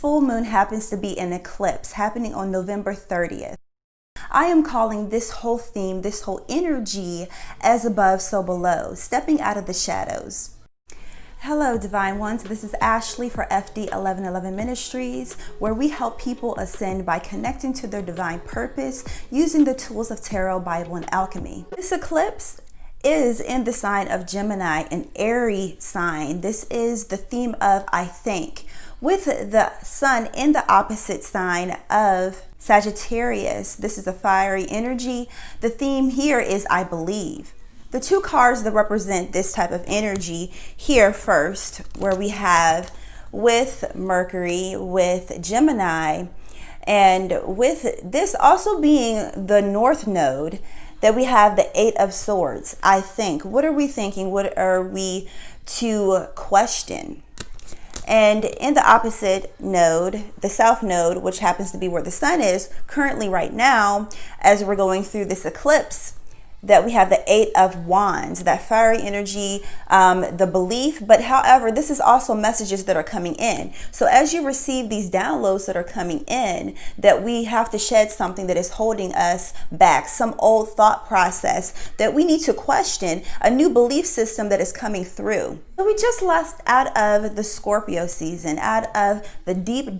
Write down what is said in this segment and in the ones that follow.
Full moon happens to be an eclipse happening on November 30th. I am calling this whole theme, this whole energy, as above, so below, stepping out of the shadows. Hello, Divine Ones. This is Ashley for FD 1111 Ministries, where we help people ascend by connecting to their divine purpose using the tools of tarot, Bible, and alchemy. This eclipse is in the sign of Gemini, an airy sign. This is the theme of I think, with the sun in the opposite sign of Sagittarius. This is a fiery energy. The theme here is I believe. The two cards that represent this type of energy here first, where we have with Mercury, with Gemini, and with this also being the North Node, that we have the Eight of Swords. I think. What are we thinking? What are we to question? And in the opposite node, the South Node, which happens to be where the sun is currently right now, as we're going through this eclipse, that we have the Eight of Wands, that fiery energy, the belief. But however, this is also messages that are coming in. So as you receive these downloads that are coming in, that we have to shed something that is holding us back, some old thought process that we need to question, a new belief system that is coming through. So we just left out of the Scorpio season, out of the deep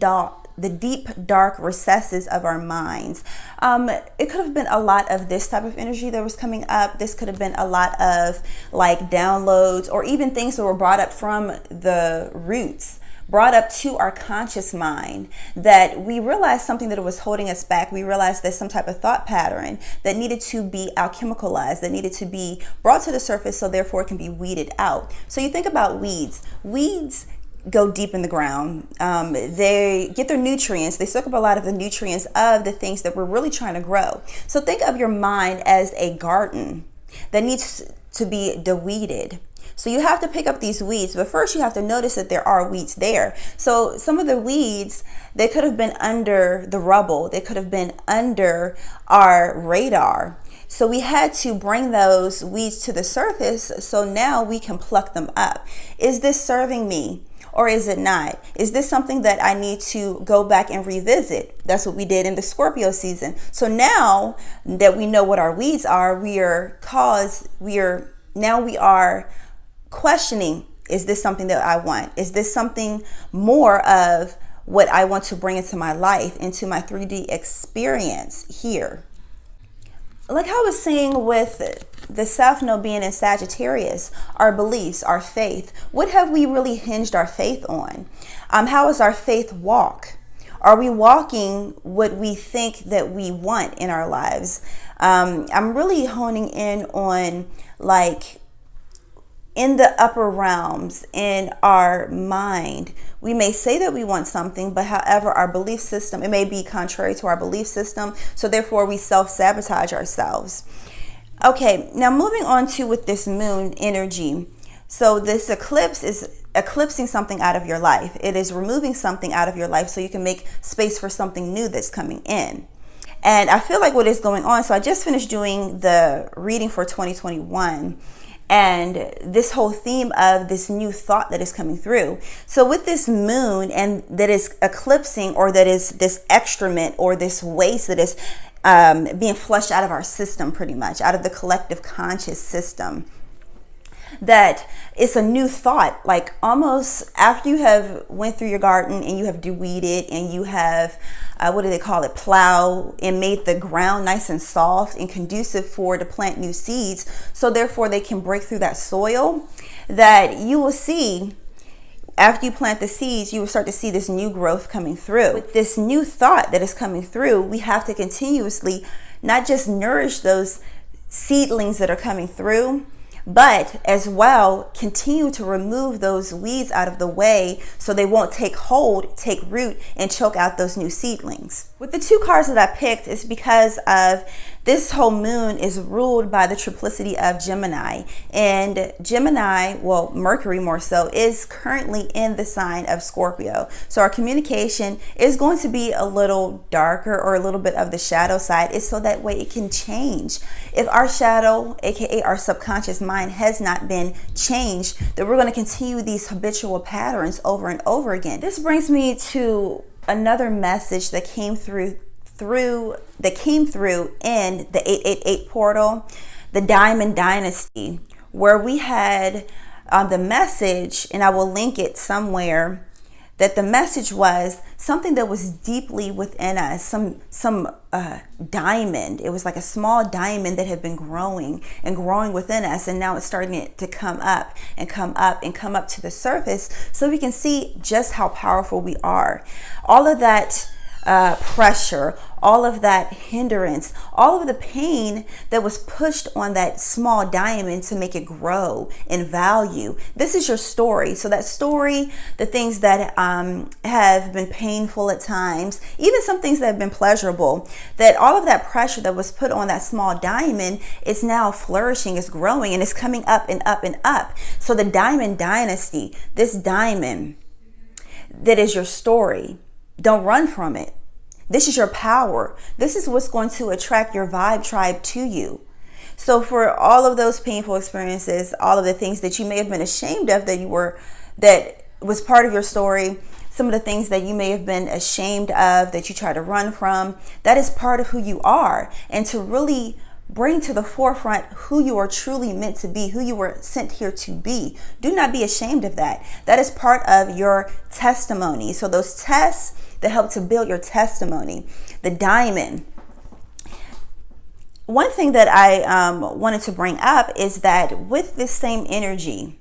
dark recesses of our minds. It could have been a lot of this type of energy that was coming up. This could have been a lot of like downloads, or even things that were brought up from the roots, brought up to our conscious mind, that we realized something that was holding us back. We realized there's some type of thought pattern that needed to be alchemicalized, that needed to be brought to the surface, so therefore it can be weeded out. So you think about weeds. Weeds go deep in the ground. They get their nutrients. They soak up a lot of the nutrients of the things that we're really trying to grow. So think of your mind as a garden that needs to be de-weeded. So you have to pick up these weeds, but first you have to notice that there are weeds there. So some of the weeds, they could have been under the rubble. They could have been under our radar. So we had to bring those weeds to the surface, so now we can pluck them up. Is this serving me? Or is it not? Is this something that I need to go back and revisit? That's what we did in the Scorpio season. So now that we know what our weeds are, we are questioning, is this something that I want? Is this something more of what I want to bring into my life, into my 3D experience here? Like I was saying with the South Node being in Sagittarius, our beliefs, our faith, what have we really hinged our faith on? How is our faith walk? Are we walking what we think that we want in our lives? I'm really honing in on, like, in the upper realms, in our mind, we may say that we want something, but however, our belief system, it may be contrary to our belief system. So therefore we self-sabotage ourselves. Okay, now moving on to with this moon energy. So this eclipse is eclipsing something out of your life. It is removing something out of your life so you can make space for something new that's coming in. And I feel like what is going on, so I just finished doing the reading for 2021. And this whole theme of this new thought that is coming through. So with this moon, and that is eclipsing, or that is this excrement or this waste that is being flushed out of our system, pretty much out of the collective conscious system, that it's a new thought, like almost after you have went through your garden and you have de-weeded and you have what do they call it, plow, and made the ground nice and soft and conducive for to plant new seeds, so therefore they can break through that soil, that you will see after you plant the seeds, you will start to see this new growth coming through. With this new thought that is coming through, we have to continuously not just nourish those seedlings that are coming through, but as well continue to remove those weeds out of the way so they won't take hold, take root, and choke out those new seedlings. With the two cards that I picked, it's because of this whole moon is ruled by the triplicity of Gemini, and Gemini, well, Mercury more so, is currently in the sign of Scorpio. So our communication is going to be a little darker, or a little bit of the shadow side, is so that way it can change. If our shadow, aka our subconscious mind, has not been changed, then we're going to continue these habitual patterns over and over again. This brings me to another message that came through in the 888 portal, the Diamond Dynasty, where we had the message, and I will link it somewhere, that the message was something that was deeply within us, some diamond. It was like a small diamond that had been growing and growing within us, and now it's starting to come up and come up and come up to the surface, so we can see just how powerful we are. All of that pressure, all of that hindrance, all of the pain that was pushed on that small diamond to make it grow in value. This is your story. So that story, the things that have been painful at times, even some things that have been pleasurable, that all of that pressure that was put on that small diamond is now flourishing, is growing, and it's coming up and up and up. So the Diamond Dynasty, this diamond that is your story, don't run from it. This is your power. This is what's going to attract your vibe tribe to you. So for all of those painful experiences, all of the things that you may have been ashamed of that was part of your story, some of the things that you may have been ashamed of that you try to run from, that is part of who you are. And to really bring to the forefront who you are truly meant to be, who you were sent here to be. Do not be ashamed of that. That is part of your testimony. So those tests that help to build your testimony. The diamond. One thing that I wanted to bring up is that with this same energy,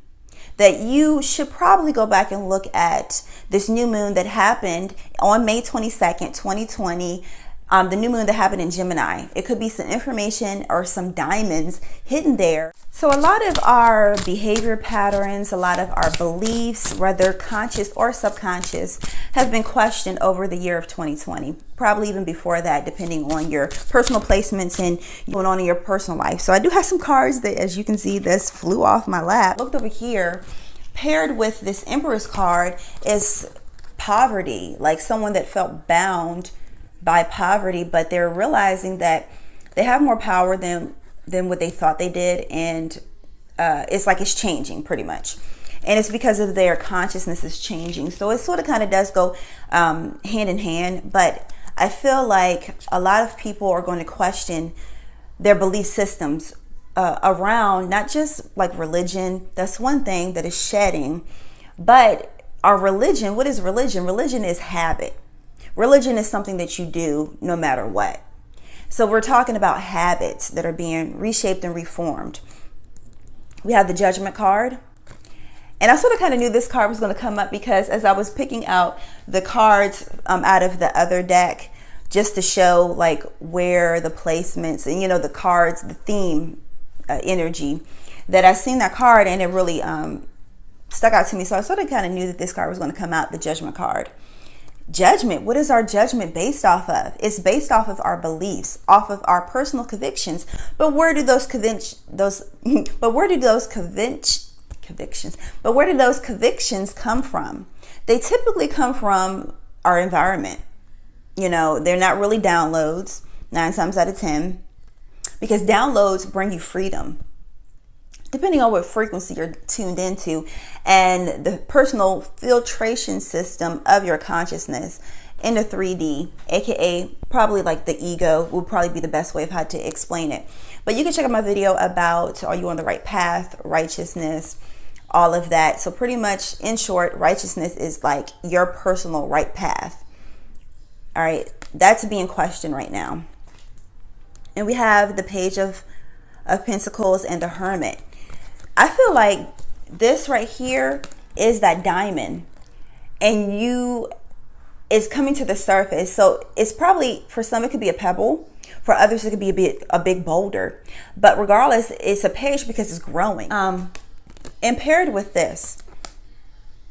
that you should probably go back and look at this new moon that happened on May 22nd, 2020. The new moon that happened in Gemini. It could be some information or some diamonds hidden there. So a lot of our behavior patterns, a lot of our beliefs, whether conscious or subconscious, have been questioned over the year of 2020. Probably even before that, depending on your personal placements and going on in your personal life. So I do have some cards that, as you can see, this flew off my lap. Looked over here, paired with this Empress card is poverty, like someone that felt bound by poverty, but they're realizing that they have more power than what they thought they did, and it's like it's changing pretty much, and it's because of their consciousness is changing. So it sort of kind of does go hand in hand, but I feel like a lot of people are going to question their belief systems around not just like religion. That's one thing that is shedding, but our religion. What is religion? Religion is habit. Religion is something that you do no matter what. So we're talking about habits that are being reshaped and reformed. We have the Judgment card. And I sort of kind of knew this card was going to come up because as I was picking out the cards out of the other deck, just to show like where the placements and, you know, the cards, the theme energy, that I seen that card and it really stuck out to me. So I sort of kind of knew that this card was going to come out, the Judgment card. Judgment. What is our judgment based off of? It's based off of our beliefs, off of our personal convictions. But where do those convictions come from? They typically come from our environment. You know, they're not really downloads 9 times out of 10, because downloads bring you freedom, depending on what frequency you're tuned into, and the personal filtration system of your consciousness in the 3D, aka probably like the ego, will probably be the best way of how to explain it. But you can check out my video about are you on the right path, righteousness, all of that. So pretty much, in short, righteousness is like your personal right path. All right, that's being questioned right now. And we have the Page of Pentacles and the Hermit. I feel like this right here is that diamond, and is coming to the surface. So it's probably, for some it could be a pebble, for others it could be a big boulder, but regardless, it's a page because it's growing. And paired with this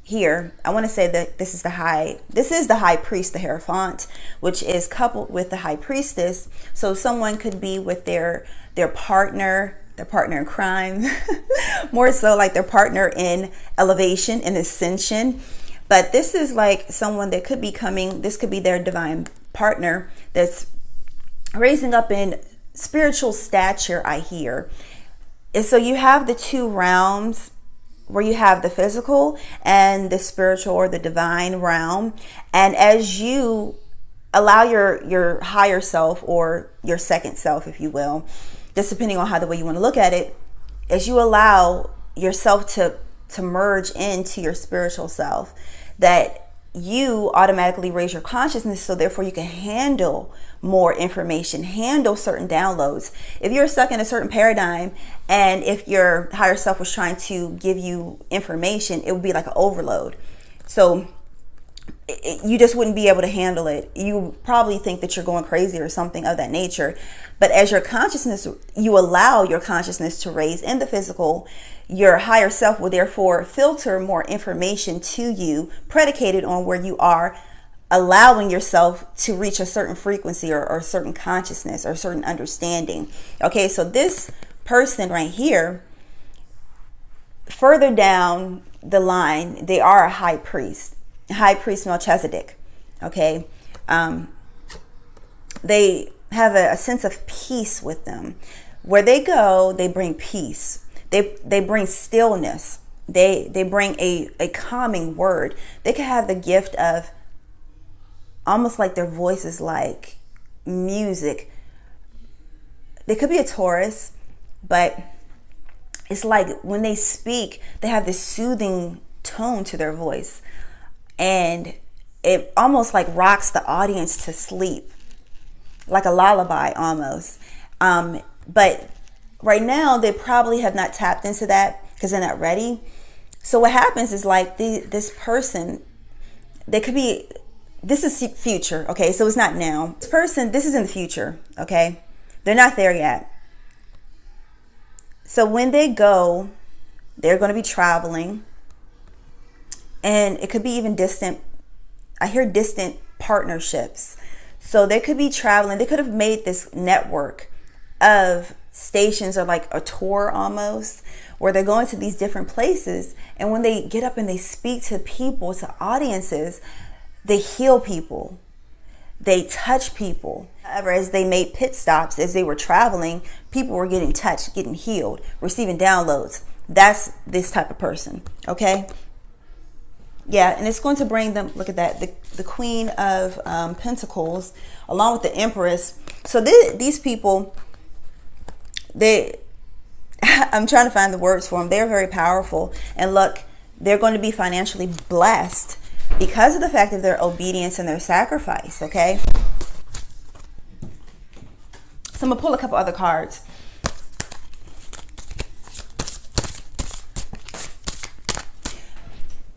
here, I want to say that this is the high priest, the Hierophant, which is coupled with the high priestess. So someone could be with their partner in crime, more so like their partner in elevation and ascension. But this is like someone that could be coming, this could be their divine partner that's raising up in spiritual stature, I hear. And so you have the two realms where you have the physical and the spiritual or the divine realm. And as you allow your higher self, or your second self, if you will, just depending on how the way you want to look at it, as you allow yourself to merge into your spiritual self, that you automatically raise your consciousness, so therefore you can handle more information, handle certain downloads. If you're stuck in a certain paradigm, and if your higher self was trying to give you information, it would be like an overload. So you just wouldn't be able to handle it. You probably think that you're going crazy or something of that nature. But as your consciousness, you allow your consciousness to raise in the physical, your higher self will therefore filter more information to you, predicated on where you are, allowing yourself to reach a certain frequency, or a certain consciousness, or certain understanding. Okay, so this person right here, further down the line, they are a high priest Melchizedek. Okay, they have a sense of peace with them. Where they go, they bring peace. They bring stillness. They bring a calming word. They can have the gift of, almost like their voice is like music. They could be a Taurus, but it's like when they speak, they have this soothing tone to their voice. And it almost like rocks the audience to sleep, like a lullaby almost. But right now, they probably have not tapped into that because they're not ready. So what happens is, like, this person, they could be, this is future, okay? So it's not now. This person, this is in the future, okay? They're not there yet. So when they go, they're going to be traveling. And it could be even distant. I hear distant partnerships. So they could be traveling. They could have made this network of stations, or like a tour almost, where they're going to these different places. And when they get up and they speak to people, to audiences, they heal people. They touch people. However, as they made pit stops, as they were traveling, people were getting touched, getting healed, receiving downloads. That's this type of person, okay? Yeah, and it's going to bring them, look at that, the Queen of Pentacles, along with the Empress. So these people, I'm trying to find the words for them. They're very powerful. And look, they're going to be financially blessed because of the fact of their obedience and their sacrifice, okay? So I'm going to pull a couple other cards.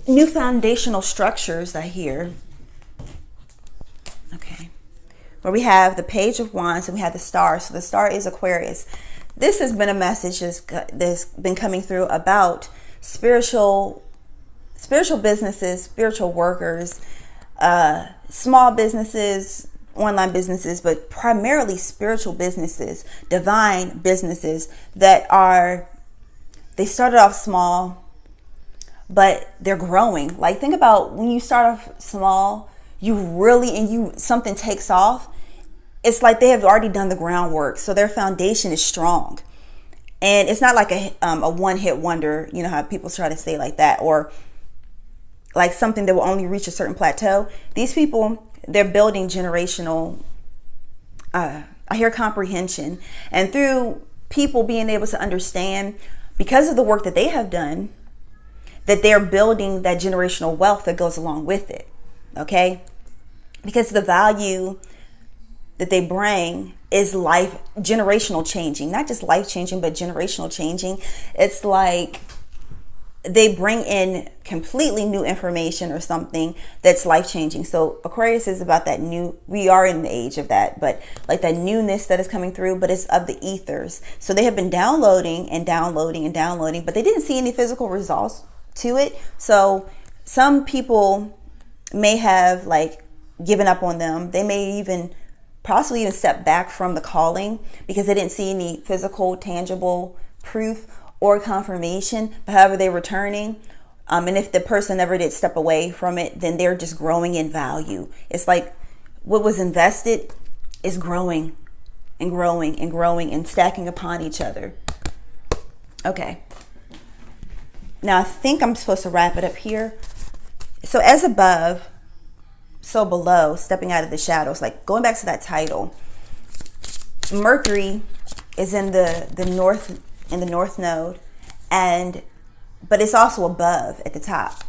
New foundational structures, I hear. Okay. Where we have the Page of Wands and we have the Star. So the Star is Aquarius. This has been a message that's been coming through about spiritual businesses, spiritual workers, small businesses, online businesses, but primarily spiritual businesses, divine businesses that they started off small, but they're growing. Like, think about when you start off small, something takes off. It's like they have already done the groundwork. So their foundation is strong. And it's not like a one-hit wonder, you know how people try to say like that, or like something that will only reach a certain plateau. These people, they're building generational, I hear comprehension. And through people being able to understand, because of the work that they have done, that they're building that generational wealth that goes along with it, okay? Because the value that they bring is generational changing, not just life changing, but generational changing. It's like they bring in completely new information or something that's life changing. So Aquarius is about that we are in the age of that, but like that newness that is coming through, but it's of the ethers. So they have been downloading and downloading and downloading, but they didn't see any physical results to it. So some people may have like given up on them. They may possibly even step back from the calling because they didn't see any physical, tangible proof or confirmation. But however, they're returning. And if the person never did step away from it, then they're just growing in value. It's like what was invested is growing and growing and growing and stacking upon each other. Okay. Now I think I'm supposed to wrap it up here. So as above, so below, stepping out of the shadows, like going back to that title, Mercury is in the north node, but it's also above at the top.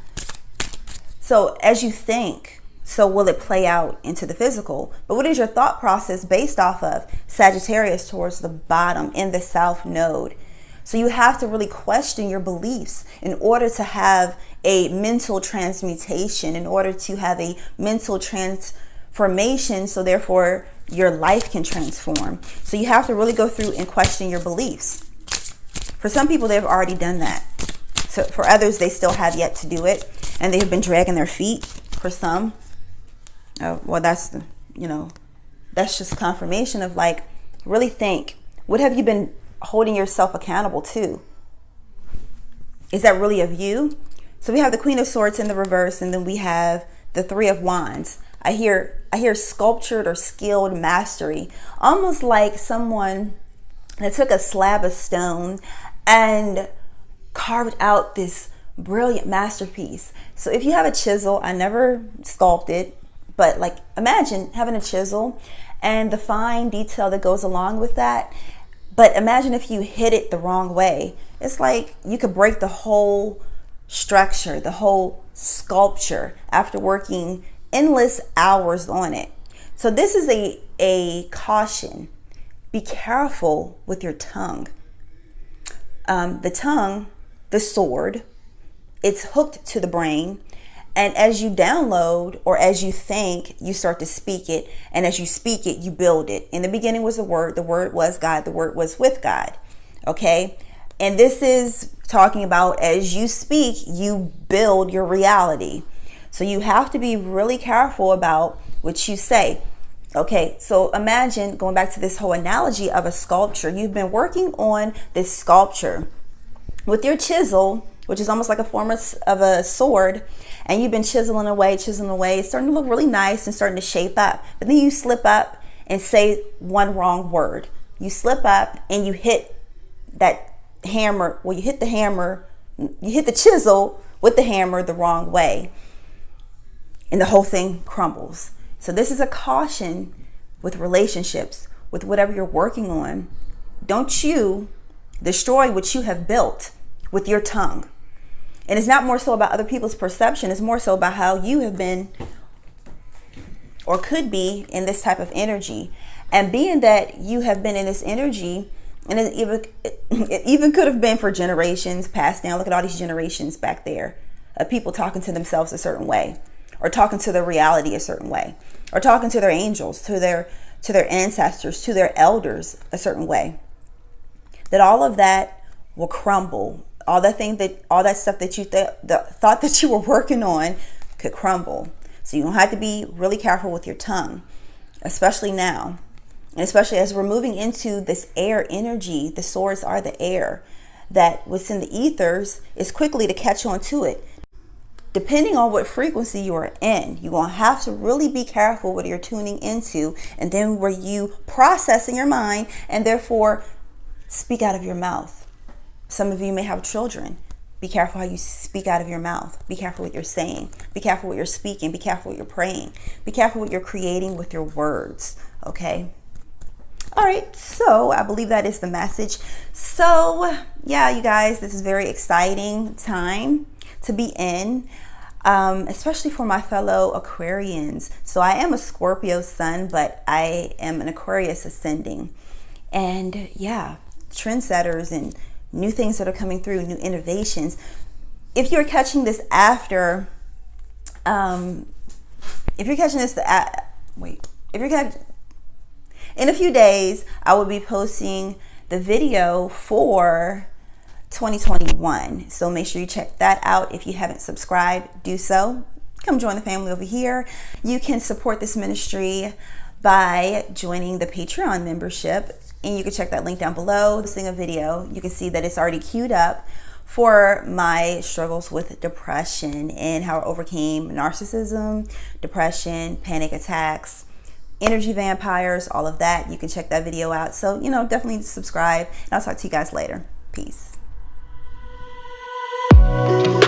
So as you think, so will it play out into the physical? But what is your thought process based off of Sagittarius towards the bottom in the south node? So you have to really question your beliefs in order to have a mental transmutation, in order to have a mental transformation, so therefore your life can transform. So you have to really go through and question your beliefs. For some people, they've already done that. So for others, they still have yet to do it, and they have been dragging their feet. For some, well, that's that's just confirmation of, like, really think, what have you been holding yourself accountable to? Is that really of you? So we have the Queen of Swords in the reverse, and then we have the Three of Wands. I hear sculptured or skilled mastery, almost like someone that took a slab of stone and carved out this brilliant masterpiece. So if you have a chisel, I never sculpted, but like imagine having a chisel and the fine detail that goes along with that. But imagine if you hit it the wrong way. It's like you could break the whole structure, the whole sculpture, after working endless hours on it. So this is a caution. Be careful with your tongue. The tongue, the sword, it's hooked to the brain. And as you download, or as you think, you start to speak it. And as you speak it, you build it. In the beginning was the Word was God, the Word was with God. Okay? And this is talking about, as you speak, you build your reality. So you have to be really careful about what you say. Okay, so imagine, going back to this whole analogy of a sculpture, you've been working on this sculpture with your chisel, which is almost like a form of a sword, and you've been chiseling away. It's starting to look really nice and starting to shape up. But then you slip up and say one wrong word. You slip up and you hit that hammer. Well, you hit the chisel with the hammer the wrong way, and the whole thing crumbles. So this is a caution with relationships, with whatever you're working on. Don't you destroy what you have built with your tongue. And it's not more so about other people's perception. It's more so about how you have been or could be in this type of energy. And being that you have been in this energy, and it even could have been for generations passed down. Look at all these generations back there of people talking to themselves a certain way, or talking to their reality a certain way, or talking to their angels, to their ancestors, to their elders a certain way. That all of that will crumble. All that stuff that you thought that you were working on could crumble. So you don't have to be really careful with your tongue, especially now. And especially as we're moving into this air energy, the swords are the air, that what's in the ethers is quickly to catch on to it. Depending on what frequency you are in, you're going to have to really be careful what you're tuning into, and then where you process in your mind and therefore speak out of your mouth. Some of you may have children. Be careful how you speak out of your mouth. Be careful what you're saying. Be careful what you're speaking. Be careful what you're praying. Be careful what you're creating with your words. Okay? All right. So I believe that is the message. So yeah, you guys, this is a very exciting time to be in, especially for my fellow Aquarians. So I am a Scorpio sun, but I am an Aquarius ascending. And yeah, trendsetters and new things that are coming through, new innovations. If you're catching this after, in a few days, I will be posting the video for 2021. So make sure you check that out. If you haven't subscribed, do so. Come join the family over here. You can support this ministry by joining the Patreon membership. And you can check that link down below. Posting a video, you can see that it's already queued up for my struggles with depression and how I overcame narcissism, depression, panic attacks, energy vampires, all of that. You can check that video out. So, definitely subscribe. And I'll talk to you guys later. Peace. you.